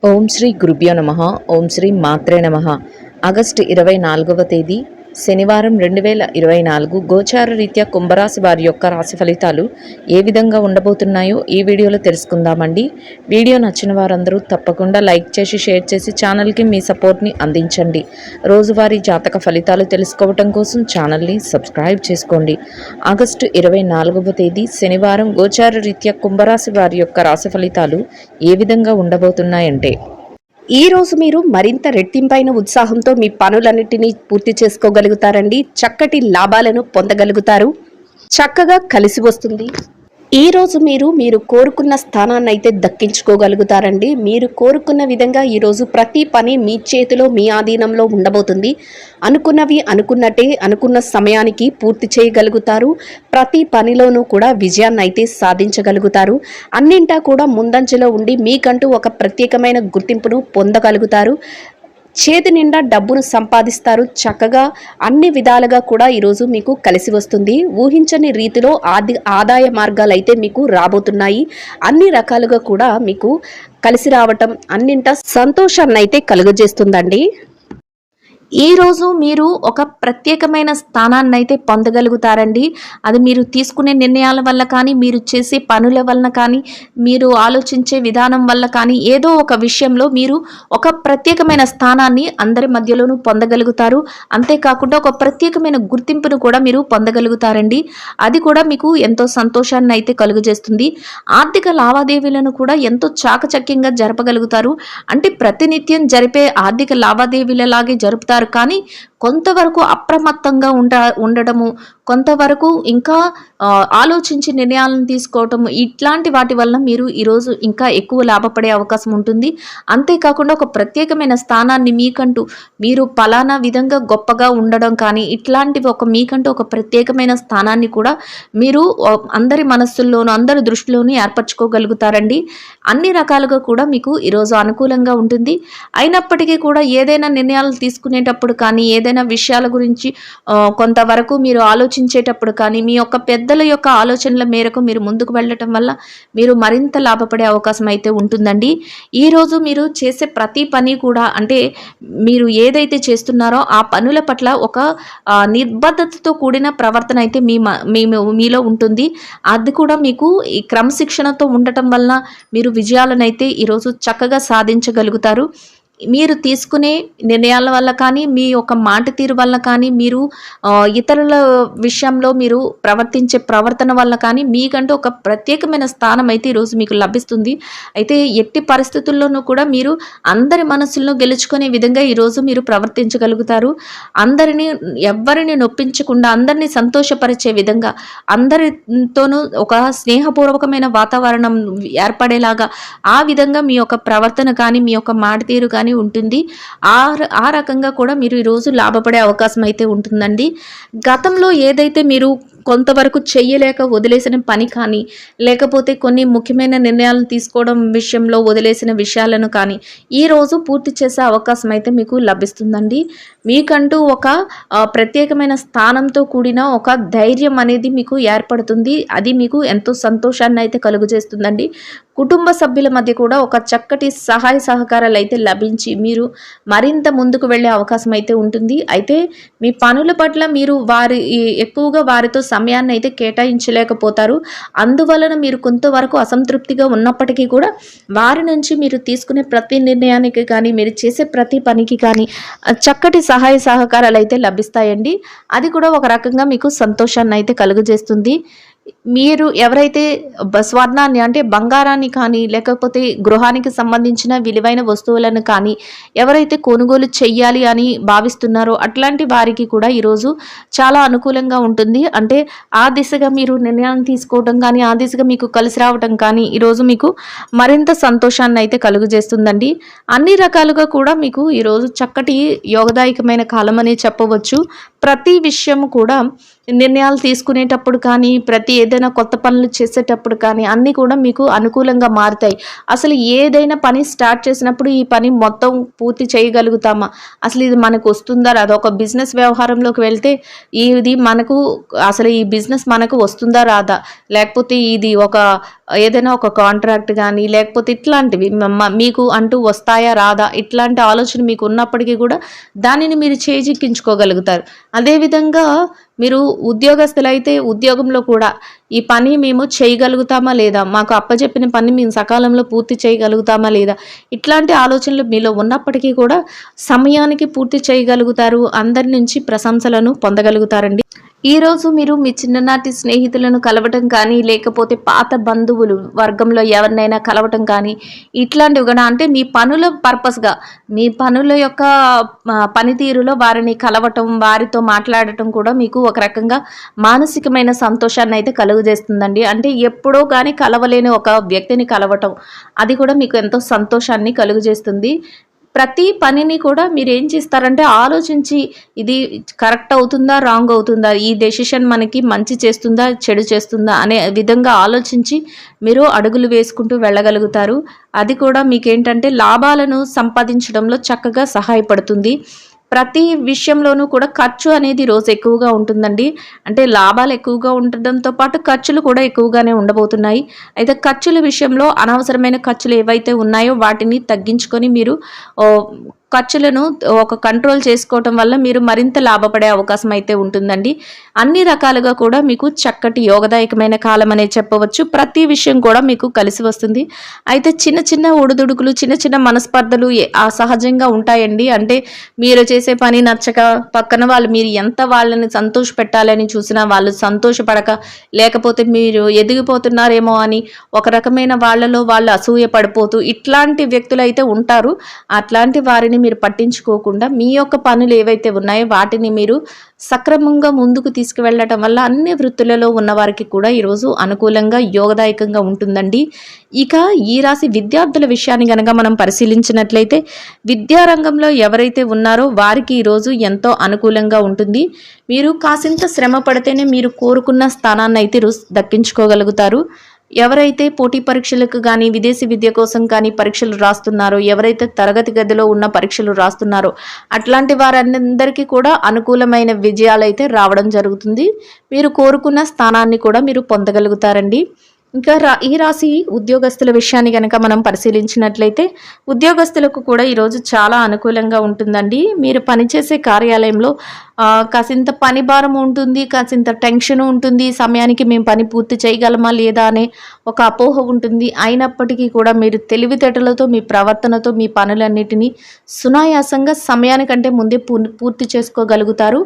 ఓం శ్రీ గురుభ్యో నమః. ఓం శ్రీ మాత్రే నమః. ఆగస్టు 24వ తేదీ శనివారం 2024 గోచార రీత్యా కుంభరాశి వారి యొక్క రాశి ఫలితాలు ఏ విధంగా ఉండబోతున్నాయో ఈ వీడియోలో తెలుసుకుందామండి. వీడియో నచ్చిన వారందరూ తప్పకుండా లైక్ చేసి షేర్ చేసి ఛానల్కి మీ సపోర్ట్ని అందించండి. రోజువారీ జాతక ఫలితాలు తెలుసుకోవటం కోసం ఛానల్ని సబ్స్క్రైబ్ చేసుకోండి. ఆగస్టు 24వ తేదీ శనివారం గోచార రీత్యా కుంభరాశి వారి యొక్క రాశి ఫలితాలు ఏ విధంగా ఉండబోతున్నాయంటే, ఈ రోజు మీరు మరింత రెట్టింపైన ఉత్సాహంతో మీ పనులన్నిటినీ పూర్తి చేసుకోగలుగుతారండి. చక్కటి లాభాలను పొందగలుగుతారు. చక్కగా కలిసి వస్తుంది. ఈ రోజు మీరు కోరుకున్న స్థానాన్ని అయితే దక్కించుకోగలుగుతారండి. మీరు కోరుకున్న విధంగా ఈరోజు ప్రతి పని మీ చేతిలో మీ ఆధీనంలో ఉండబోతుంది. అనుకున్నవి అనుకున్నట్టే అనుకున్న సమయానికి పూర్తి చేయగలుగుతారు. ప్రతి పనిలోనూ కూడా విజయాన్ని అయితే సాధించగలుగుతారు. అన్నింటా కూడా ముందంజలో ఉండి మీకంటూ ఒక ప్రత్యేకమైన గుర్తింపును పొందగలుగుతారు. చేతి నిండా డబ్బును సంపాదిస్తారు. చక్కగా అన్ని విధాలుగా కూడా ఈరోజు మీకు కలిసి వస్తుంది. ఊహించని రీతిలో ఆదాయ మార్గాలు అయితే మీకు రాబోతున్నాయి. అన్ని రకాలుగా కూడా మీకు కలిసి రావటం అన్నింటా సంతోషాన్ని అయితే కలుగజేస్తుందండి. ఈరోజు మీరు ఒక ప్రత్యేకమైన స్థానాన్ని అయితే పొందగలుగుతారండి. అది మీరు తీసుకునే నిర్ణయాల వల్ల కానీ, మీరు చేసే పనుల వలన కానీ, మీరు ఆలోచించే విధానం వల్ల కానీ, ఏదో ఒక విషయంలో మీరు ఒక ప్రత్యేకమైన స్థానాన్ని అందరి మధ్యలోనూ పొందగలుగుతారు. అంతేకాకుండా ఒక ప్రత్యేకమైన గుర్తింపును కూడా మీరు పొందగలుగుతారండి. అది కూడా మీకు ఎంతో సంతోషాన్ని అయితే కలుగజేస్తుంది. ఆర్థిక లావాదేవీలను కూడా ఎంతో చాకచక్యంగా జరపగలుగుతారు. అంటే ప్రతినిత్యం జరిపే ఆర్థిక లావాదేవీలలాగే జరుపుతారు, కానీ కొంతవరకు అప్రమత్తంగా ఉండడము, కొంతవరకు ఇంకా ఆలోచించి నిర్ణయాలను తీసుకోవటము, ఇట్లాంటి వాటి వల్ల మీరు ఈరోజు ఇంకా ఎక్కువ లాభపడే అవకాశం ఉంటుంది. అంతేకాకుండా ఒక ప్రత్యేకమైన స్థానాన్ని మీకంటూ మీరు పలానా విధంగా గొప్పగా ఉండడం కానీ, ఇట్లాంటివి మీకంటూ ఒక ప్రత్యేకమైన స్థానాన్ని కూడా మీరు అందరి మనస్సుల్లోనూ అందరి దృష్టిలోనూ ఏర్పరచుకోగలుగుతారండి. అన్ని రకాలుగా కూడా మీకు ఈరోజు అనుకూలంగా ఉంటుంది. అయినప్పటికీ కూడా ఏదైనా నిర్ణయాలు తీసుకునేటప్పుడు కానీ, ఏదైనా విషయాల గురించి కొంతవరకు మీరు ఆలోచించేటప్పుడు కానీ, మీ యొక్క పెద్దల యొక్క ఆలోచనల మేరకు మీరు ముందుకు వెళ్ళటం వల్ల మీరు మరింత లాభపడే అవకాశం అయితే ఉంటుందండి. ఈరోజు మీరు చేసే ప్రతి పని కూడా, అంటే మీరు ఏదైతే చేస్తున్నారో ఆ పనుల పట్ల ఒక నిబద్ధతతో కూడిన ప్రవర్తన అయితే మీలో ఉంటుంది. అది కూడా మీకు ఈ క్రమశిక్షణతో ఉండటం వల్ల మీరు విజయాలను అయితే ఈరోజు చక్కగా సాధించగలుగుతారు. మీరు తీసుకునే నిర్ణయాల వల్ల కానీ, మీ యొక్క మాట తీరు వల్ల కానీ, మీరు ఇతరుల విషయంలో మీరు ప్రవర్తించే ప్రవర్తన వల్ల కానీ మీకంటూ ఒక ప్రత్యేకమైన స్థానం అయితే ఈరోజు మీకు లభిస్తుంది. అయితే ఎట్టి పరిస్థితుల్లోనూ కూడా మీరు అందరి మనసులను గెలుచుకునే విధంగా ఈరోజు మీరు ప్రవర్తించగలుగుతారు. ఎవ్వరిని నొప్పించకుండా, అందరినీ సంతోషపరిచే విధంగా, అందరితోనూ ఒక స్నేహపూర్వకమైన వాతావరణం ఏర్పడేలాగా ఆ విధంగా మీ యొక్క ప్రవర్తన కానీ, మీ యొక్క మాట తీరు కానీ ఉంటుంది. ఆ రకంగా కూడా మీరు ఈరోజు లాభపడే అవకాశం అయితే ఉంటుందండి. గతంలో ఏదైతే మీరు కొంతవరకు చెయ్యలేక వదిలేసిన పని కానీ, లేకపోతే కొన్ని ముఖ్యమైన నిర్ణయాలు తీసుకోవడం విషయంలో వదిలేసిన విషయాలను కానీ ఈరోజు పూర్తి చేసే అవకాశం అయితే మీకు లభిస్తుందండి. మీకంటూ ఒక ప్రత్యేకమైన స్థానంతో కూడిన ఒక ధైర్యం అనేది మీకు ఏర్పడుతుంది. అది మీకు ఎంతో సంతోషాన్ని అయితే కలుగజేస్తుందండి. కుటుంబ సభ్యుల మధ్య కూడా ఒక చక్కటి సహాయ సహకారాలు అయితే లభించి మీరు మరింత ముందుకు వెళ్ళే అవకాశం అయితే ఉంటుంది. అయితే మీ పనుల పట్ల మీరు ఎక్కువగా వారితో సమయాన్ని అయితే కేటాయించలేకపోతారు. అందువలన మీరు కొంతవరకు అసంతృప్తిగా ఉన్నప్పటికీ కూడా వారి నుంచి మీరు తీసుకునే ప్రతి నిర్ణయానికి కానీ, మీరు చేసే ప్రతి పనికి కానీ చక్కటి సహాయ సహకారాలు అయితే లభిస్తాయండి. అది కూడా ఒక రకంగా మీకు సంతోషాన్ని అయితే కలుగజేస్తుంది. మీరు ఎవరైతే స్వర్ణాన్ని, అంటే బంగారాన్ని కానీ, లేకపోతే గృహానికి సంబంధించిన విలువైన వస్తువులను కానీ ఎవరైతే కొనుగోలు చెయ్యాలి అని భావిస్తున్నారో అట్లాంటి వారికి కూడా ఈరోజు చాలా అనుకూలంగా ఉంటుంది. అంటే ఆ దిశగా మీరు నిర్ణయాన్ని తీసుకోవడం కానీ, ఆ దిశగా మీకు కలిసి రావటం కానీ ఈరోజు మీకు మరింత సంతోషాన్ని అయితే కలుగజేస్తుందండి. అన్ని రకాలుగా కూడా మీకు ఈరోజు చక్కటి యోగదాయకమైన కాలం అనే చెప్పవచ్చు. ప్రతి విషయం కూడా నిర్ణయాలు తీసుకునేటప్పుడు కానీ, ఏదైనా కొత్త పనులు చేసేటప్పుడు కానీ అన్నీ కూడా మీకు అనుకూలంగా మారుతాయి. అసలు ఏదైనా పని స్టార్ట్ చేసినప్పుడు ఈ పని మొత్తం పూర్తి చేయగలుగుతామా, అసలు ఇది మనకు వస్తుందా రాదా, ఒక బిజినెస్ వ్యవహారంలోకి వెళ్తే ఈ బిజినెస్ మనకు వస్తుందా రాదా, లేకపోతే ఇది ఒక ఏదైనా ఒక కాంట్రాక్ట్ కానీ లేకపోతే ఇట్లాంటివి మీకు అంటూ వస్తాయా రాదా ఇట్లాంటి ఆలోచన మీకు ఉన్నప్పటికీ కూడా దానిని మీరు చేజిక్కించుకోగలుగుతారు. అదేవిధంగా మీరు ఉద్యోగస్తులైతే ఉద్యోగంలో కూడా ఈ పని మేము చేయగలుగుతామా లేదా, మాకు అప్పచెప్పిన పని మేము సకాలంలో పూర్తి చేయగలుగుతామా లేదా, ఇట్లాంటి ఆలోచనలు మీలో ఉన్నప్పటికీ కూడా సమయానికి పూర్తి చేయగలుగుతారు. అందరి నుంచి ప్రశంసలను పొందగలుగుతారండి. ఈరోజు మీరు మీ చిన్ననాటి స్నేహితులను కలవటం కానీ లేకపోతే పాత బంధువులు వర్గంలో ఎవరినైనా కలవటం కానీ ఇట్లాంటివి కూడా అంటే మీ పనుల పర్పస్గా మీ పనుల యొక్క పనితీరులో వారిని కలవటం వారితో మాట్లాడటం కూడా మీకు ఒక రకంగా మానసికమైన సంతోషాన్ని అయితే కలుగజేస్తుందండి. అంటే ఎప్పుడో కానీ కలవలేని ఒక వ్యక్తిని కలవటం అది కూడా మీకు ఎంతో సంతోషాన్ని కలుగజేస్తుంది. ప్రతి పనిని కూడా మీరు ఏం చేస్తారంటే ఆలోచించి ఇది కరెక్ట్ అవుతుందా రాంగ్ అవుతుందా, ఈ డెసిషన్ మనకి మంచి చేస్తుందా చెడు చేస్తుందా అనే విధంగా ఆలోచించి మీరు అడుగులు వేసుకుంటూ వెళ్ళగలుగుతారు. అది కూడా మీకేంటంటే లాభాలను సంపాదించడంలో చక్కగా సహాయపడుతుంది. ప్రతి విషయంలోనూ కూడా ఖర్చు అనేది రోజు ఎక్కువగా ఉంటుందండి. అంటే లాభాలు ఎక్కువగా ఉండడంతో పాటు ఖర్చులు కూడా ఎక్కువగానే ఉండబోతున్నాయి. అయితే ఖర్చుల విషయంలో అనవసరమైన ఖర్చులు ఏవైతే ఉన్నాయో వాటిని తగ్గించుకొని మీరు ఖర్చులను ఒక కంట్రోల్ చేసుకోవటం వల్ల మీరు మరింత లాభపడే అవకాశం అయితే ఉంటుందండి. అన్ని రకాలుగా కూడా మీకు చక్కటి యోగదాయకమైన కాలం అనే చెప్పవచ్చు. ప్రతి విషయం కూడా మీకు కలిసి వస్తుంది. అయితే చిన్న చిన్న ఒడిదుడుకులు చిన్న చిన్న మనస్పర్ధలు సహజంగా ఉంటాయండి. అంటే మీరు చేసే పని నచ్చక పక్కన వాళ్ళు మీరు ఎంత వాళ్ళని సంతోష పెట్టాలని చూసినా వాళ్ళు సంతోషపడక లేకపోతే మీరు ఎదిగిపోతున్నారేమో అని ఒక రకమైన వాళ్ళలో వాళ్ళు అసూయ పడిపోతూ ఇట్లాంటి వ్యక్తులు అయితే ఉంటారు. అట్లాంటి వారిని మీరు పట్టించుకోకుండా మీ యొక్క పనులు ఏవైతే ఉన్నాయో వాటిని మీరు సక్రమంగా ముందుకు తీసుకువెళ్ళటం వల్ల అన్ని వృత్తులలో ఉన్న వారికి కూడా ఈరోజు అనుకూలంగా యోగదాయకంగా ఉంటుందండి. ఇక ఈ రాశి విద్యార్థుల విషయాన్ని గనక మనం పరిశీలించినట్లయితే విద్యారంగంలో ఎవరైతే ఉన్నారో వారికి ఈరోజు ఎంతో అనుకూలంగా ఉంటుంది. మీరు కాసింత శ్రమ పడితేనే మీరు కోరుకున్న స్థానాన్ని అయితే దక్కించుకోగలుగుతారు. ఎవరైతే పోటీ పరీక్షలకు కానీ విదేశీ విద్య కోసం కానీ పరీక్షలు రాస్తున్నారో ఎవరైతే తరగతి గదిలో ఉన్న పరీక్షలు రాస్తున్నారో అట్లాంటి వారందరికీ కూడా అనుకూలమైన విజయాలు అయితే రావడం జరుగుతుంది. మీరు కోరుకున్న స్థానాన్ని కూడా మీరు పొందగలుగుతారండి. ఇంకా ఈ రాశి ఉద్యోగస్తుల విషయాన్ని కనుక మనం పరిశీలించినట్లయితే ఉద్యోగస్తులకు కూడా ఈరోజు చాలా అనుకూలంగా ఉంటుందండి. మీరు పనిచేసే కార్యాలయంలో కాసింత పని భారం ఉంటుంది, కాసింత టెన్షన్ ఉంటుంది, సమయానికి మేము పని పూర్తి చేయగలమా లేదా అనే ఒక అపోహ ఉంటుంది. అయినప్పటికీ కూడా మీరు తెలివితేటలతో మీ ప్రవర్తనతో మీ పనులన్నిటినీ సునాయాసంగా సమయానికంటే ముందే పూర్తి చేసుకోగలుగుతారు.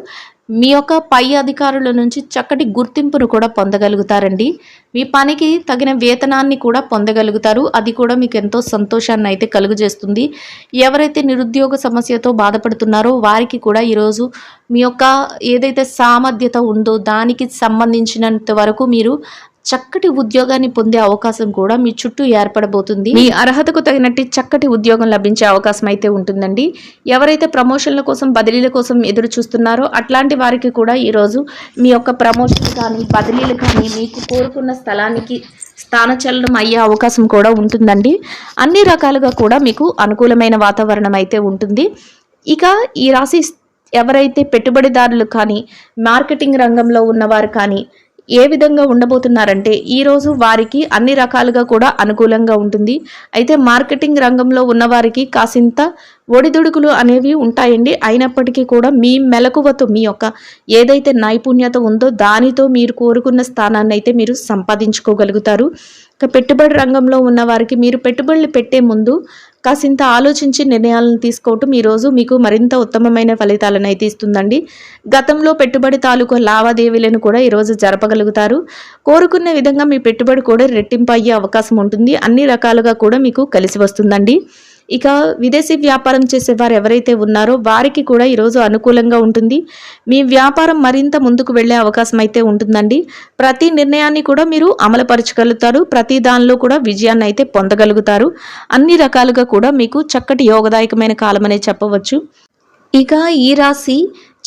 మీ యొక్క పై అధికారుల నుంచి చక్కటి గుర్తింపును కూడా పొందగలుగుతారండి. మీ పనికి తగిన వేతనాన్ని కూడా పొందగలుగుతారు. అది కూడా మీకు ఎంతో సంతోషాన్ని అయితే కలుగజేస్తుంది. ఎవరైతే నిరుద్యోగ సమస్యతో బాధపడుతున్నారో వారికి కూడా ఈరోజు మీ యొక్క ఏదైతే సామర్థ్యత ఉందో దానికి సంబంధించినంత వరకు మీరు చక్కటి ఉద్యోగాన్ని పొందే అవకాశం కూడా మీ చుట్టూ ఏర్పడబోతుంది. మీ అర్హతకు తగినట్టు చక్కటి ఉద్యోగం లభించే అవకాశం అయితే ఉంటుందండి. ఎవరైతే ప్రమోషన్ల కోసం బదిలీల కోసం ఎదురు చూస్తున్నారో అట్లాంటి వారికి కూడా ఈరోజు మీ యొక్క ప్రమోషన్ కానీ బదిలీలు కానీ మీకు కోరుకున్న స్థలానికి స్థానచలనం అయ్యే అవకాశం కూడా ఉంటుందండి. అన్ని రకాలుగా కూడా మీకు అనుకూలమైన వాతావరణం అయితే ఉంటుంది. ఇక ఈ రాశి ఎవరైతే పెట్టుబడిదారులు కానీ మార్కెటింగ్ రంగంలో ఉన్నవారు కానీ ఏ విధంగా ఉండబోతున్నారంటే ఈరోజు వారికి అన్ని రకాలుగా కూడా అనుకూలంగా ఉంటుంది. అయితే మార్కెటింగ్ రంగంలో ఉన్నవారికి కాసింత ఒడిదుడుకులు అనేవి ఉంటాయండి. అయినప్పటికీ కూడా మీ మెలకువతో మీ యొక్క ఏదైతే నైపుణ్యత ఉందో దానితో మీరు కోరుకున్న స్థానాన్ని అయితే మీరు సంపాదించుకోగలుగుతారు. ఇక పెట్టుబడి రంగంలో ఉన్న వారికి మీరు పెట్టుబడులు పెట్టే ముందు కాసింత ఆలోచించి నిర్ణయాలను తీసుకోవటం ఈరోజు మీకు మరింత ఉత్తమమైన ఫలితాలను అయితే ఇస్తుందండి. గతంలో పెట్టుబడి తాలూకు లావాదేవీలను కూడా ఈరోజు జరపగలుగుతారు. కోరుకున్న విధంగా మీ పెట్టుబడి కూడా రెట్టింపు అయ్యే అవకాశం ఉంటుంది. అన్ని రకాలుగా కూడా మీకు కలిసి వస్తుందండి. ఇక విదేశీ వ్యాపారం చేసేవారు ఎవరైతే ఉన్నారో వారికి కూడా ఈరోజు అనుకూలంగా ఉంటుంది. మీ వ్యాపారం మరింత ముందుకు వెళ్ళే అవకాశం అయితే ఉంటుందండి. ప్రతి నిర్ణయాన్ని కూడా మీరు అమలుపరచగలుగుతారు. ప్రతి దానిలో కూడా విజయాన్ని అయితే పొందగలుగుతారు. అన్ని రకాలుగా కూడా మీకు చక్కటి యోగదాయకమైన కాలం అనే చెప్పవచ్చు. ఇక ఈ రాశి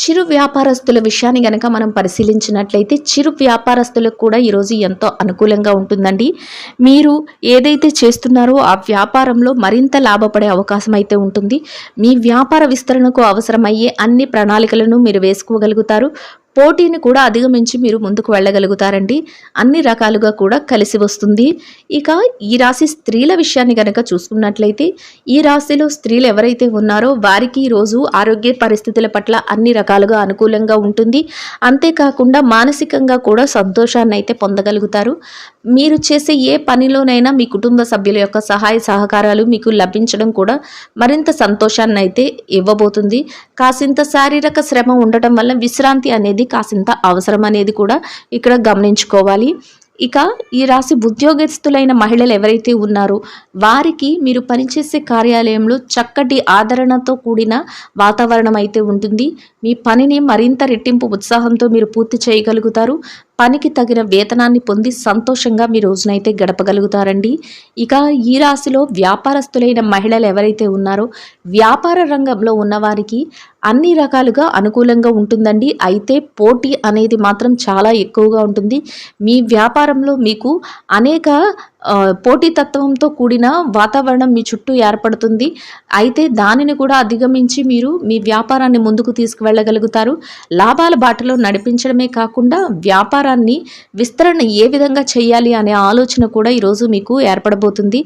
చిరు వ్యాపారస్తుల విషయాన్ని గనక మనం పరిశీలించినట్లయితే చిరు వ్యాపారస్తులకు కూడా ఈరోజు ఎంతో అనుకూలంగా ఉంటుందండి. మీరు ఏదైతే చేస్తున్నారో ఆ వ్యాపారంలో మరింత లాభపడే అవకాశం అయితే ఉంటుంది. మీ వ్యాపార విస్తరణకు అవసరమయ్యే అన్ని ప్రణాళికలను మీరు వేసుకోగలుగుతారు. పోటీని కూడా అధిగమించి మీరు ముందుకు వెళ్ళగలుగుతారండి. అన్ని రకాలుగా కూడా కలిసి వస్తుంది. ఇక ఈ రాశి స్త్రీల విషయాన్ని గనక చూసుకున్నట్లయితే ఈ రాశిలో స్త్రీలు ఎవరైతే ఉన్నారో వారికి ఈరోజు ఆరోగ్య పరిస్థితుల పట్ల అన్ని రకాలుగా అనుకూలంగా ఉంటుంది. అంతేకాకుండా మానసికంగా కూడా సంతోషాన్ని అయితే పొందగలుగుతారు. మీరు చేసే ఏ పనిలోనైనా మీ కుటుంబ సభ్యుల యొక్క సహాయ సహకారాలు మీకు లభించడం కూడా మరింత సంతోషాన్ని అయితే ఇవ్వబోతుంది. కాసింత శారీరక శ్రమ ఉండటం వల్ల విశ్రాంతి అనేది కాసింత అవసరం అనేది కూడా ఇక్కడ గమనించుకోవాలి. ఇక ఈ రాశి ఉద్యోగస్తులైన మహిళలు ఎవరైతే ఉన్నారో వారికి మీరు పనిచేసే కార్యాలయంలో చక్కటి ఆదరణతో కూడిన వాతావరణం అయితే ఉంటుంది. మీ పనిని మరింత రెట్టింపు ఉత్సాహంతో మీరు పూర్తి చేయగలుగుతారు. పనికి తగిన వేతనాన్ని పొంది సంతోషంగా మీ రోజునైతే గడపగలుగుతారండి. ఇక ఈ రాశిలో వ్యాపారస్తులైన మహిళలు ఎవరైతే ఉన్నారో వ్యాపార రంగంలో ఉన్నవారికి అన్ని రకాలుగా అనుకూలంగా ఉంటుందండి. అయితే పోటీ అనేది మాత్రం చాలా ఎక్కువగా ఉంటుంది. మీ వ్యాపారంలో మీకు అనేక పోటీతత్వంతో కూడిన వాతావరణం మీ చుట్టూ ఏర్పడుతుంది. అయితే దానిని కూడా అధిగమించి మీరు మీ వ్యాపారాన్ని ముందుకు తీసుకువెళ్ళగలుగుతారు. లాభాల బాటలో నడిపించడమే కాకుండా వ్యాపారాన్ని విస్తరణ ఏ విధంగా చేయాలి అనే ఆలోచన కూడా ఈరోజు మీకు ఏర్పడబోతుంది.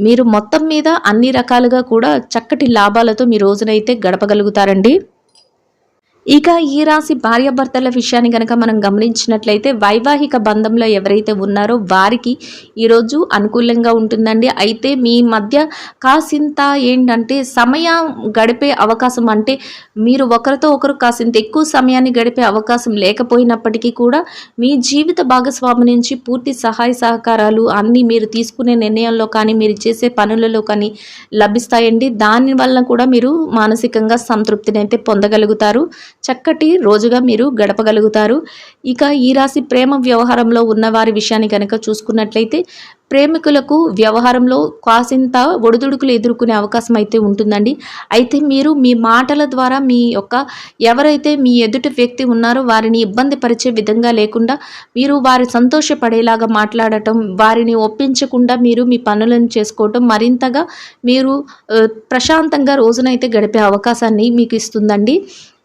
మీరు మొత్తం మీద అన్ని రకాలుగా కూడా చక్కటి లాభాలతో మీ రోజునైతే గడపగలుగుతారండి. ఇక ఈ రాశి భార్యాభర్తల విషయాన్ని కనుక మనం గమనించినట్లయితే వైవాహిక బంధంలో ఎవరైతే ఉన్నారో వారికి ఈరోజు అనుకూలంగా ఉంటుందండి. అయితే మీ మధ్య కాసింత ఏంటంటే సమయం గడిపే అవకాశం, అంటే మీరు ఒకరితో ఒకరు కాసింత ఎక్కువ సమయాన్ని గడిపే అవకాశం లేకపోయినప్పటికీ కూడా మీ జీవిత భాగస్వామి నుంచి పూర్తి సహాయ సహకారాలు అన్నీ మీరు తీసుకునే నిర్ణయంలో కానీ మీరు చేసే పనులలో కానీ లభిస్తాయండి. దానివల్ల కూడా మీరు మానసికంగా సంతృప్తిని అయితే పొందగలుగుతారు. చక్కటి రోజుగా మీరు గడపగలుగుతారు. ఇక ఈ రాశి ప్రేమ వ్యవహారంలో ఉన్న వారి విషయాన్ని కనుక చూసుకున్నట్లయితే ప్రేమికులకు వ్యవహారంలో కాసింత ఒడిదుడుకులు ఎదుర్కొనే అవకాశం అయితే ఉంటుందండి. అయితే మీరు మీ మాటల ద్వారా మీ యొక్క ఎవరైతే మీ ఎదుటి వ్యక్తి ఉన్నారో వారిని ఇబ్బంది పరిచే విధంగా లేకుండా మీరు వారి సంతోషపడేలాగా మాట్లాడటం, వారిని ఒప్పించకుండా మీరు మీ పనులను చేసుకోవటం మరింతగా మీరు ప్రశాంతంగా రోజునైతే గడిపే అవకాశాన్ని మీకు ఇస్తుందండి.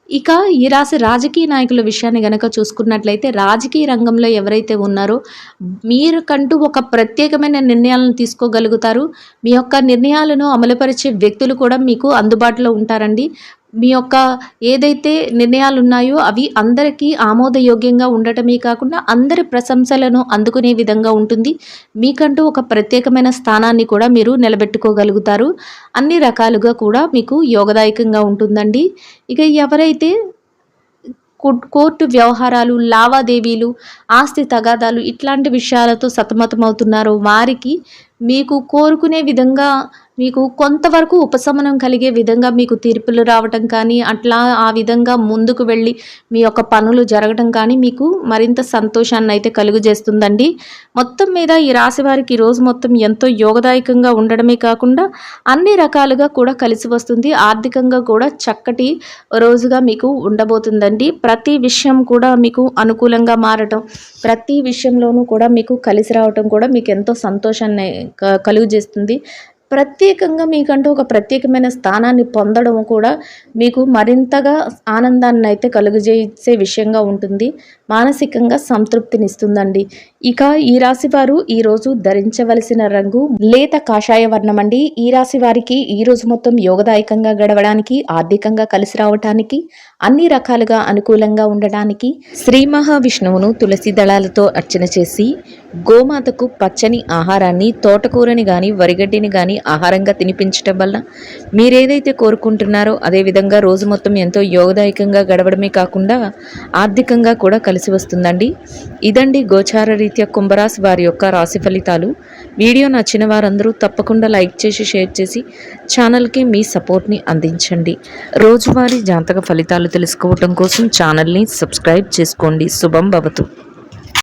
ఇక ఈ రాశి రాజకీయ నాయకుల విషయాన్ని గనక చూసుకున్నట్లయితే రాజకీయ రంగంలో ఎవరైతే ఉన్నారో మీరుకంటూ ఒక ప్రత్యేకమైన నిర్ణయాలను తీసుకోగలుగుతారు. మీ యొక్క నిర్ణయాలను అమలుపరిచే వ్యక్తులు కూడా మీకు అందుబాటులో ఉంటారండి. మీ యొక్క ఏదైతే నిర్ణయాలు ఉన్నాయో అవి అందరికీ ఆమోదయోగ్యంగా ఉండటమే కాకుండా అందరి ప్రశంసలను అందుకునే విధంగా ఉంటుంది. మీకంటూ ఒక ప్రత్యేకమైన స్థానాన్ని కూడా మీరు నిలబెట్టుకోగలుగుతారు. అన్ని రకాలుగా కూడా మీకు యోగదాయకంగా ఉంటుందండి. ఇక ఎవరైతే కోర్టు వ్యవహారాలు, లావాదేవీలు, ఆస్తి తగాదాలు ఇట్లాంటి విషయాలతో సతమతమవుతున్నారో వారికి మీకు కోరుకునే విధంగా మీకు కొంతవరకు ఉపశమనం కలిగే విధంగా మీకు తీర్పులు రావటం కానీ అట్లా ఆ విధంగా ముందుకు వెళ్ళి మీ యొక్క పనులు జరగడం కానీ మీకు మరింత సంతోషాన్ని అయితే కలుగజేస్తుందండి. మొత్తం మీద ఈ రాశి వారికి ఈరోజు మొత్తం ఎంతో యోగదాయకంగా ఉండడమే కాకుండా అన్ని రకాలుగా కూడా కలిసి వస్తుంది. ఆర్థికంగా కూడా చక్కటి రోజుగా మీకు ఉండబోతుందండి. ప్రతి విషయం కూడా మీకు అనుకూలంగా మారటం, ప్రతి విషయంలోనూ కూడా మీకు కలిసి రావటం కూడా మీకు ఎంతో సంతోషాన్ని కలుగజేస్తుంది. ప్రత్యేకంగా మీకంటూ ఒక ప్రత్యేకమైన స్థానాన్ని పొందడం కూడా మీకు మరింతగా ఆనందాన్ని అయితే కలుగజేసే విషయంగా ఉంటుంది. మానసికంగా సంతృప్తినిస్తుందండి. ఇక ఈ రాశి వారు ఈరోజు ధరించవలసిన రంగు లేత కాషాయ వర్ణం అండి. ఈ రాశి వారికి ఈరోజు మొత్తం యోగదాయకంగా గడవడానికి, ఆర్థికంగా కలిసి రావడానికి, అన్ని రకాలుగా అనుకూలంగా ఉండడానికి శ్రీ మహావిష్ణువును తులసి దళాలతో అర్చన చేసి గోమాతకు పచ్చని ఆహారాన్ని, తోటకూరని కానీ వరిగడ్డిని కానీ ఆహారంగా తినిపించటం వల్ల మీరేదైతే కోరుకుంటున్నారో అదేవిధంగా రోజు మొత్తం ఎంతో యోగదాయకంగా గడవడమే కాకుండా ఆర్థికంగా కూడా కలిసి వస్తుందండి. ఇదండి గోచార రీత్యా కుంభరాశి వారి యొక్క రాశి ఫలితాలు. వీడియో నచ్చిన వారందరూ తప్పకుండా లైక్ చేసి షేర్ చేసి ఛానల్కి మీ సపోర్ట్ని అందించండి. రోజువారీ జాతక ఫలితాలు తెలుసుకోవటం కోసం ఛానల్ని సబ్స్క్రైబ్ చేసుకోండి. శుభం భవతు.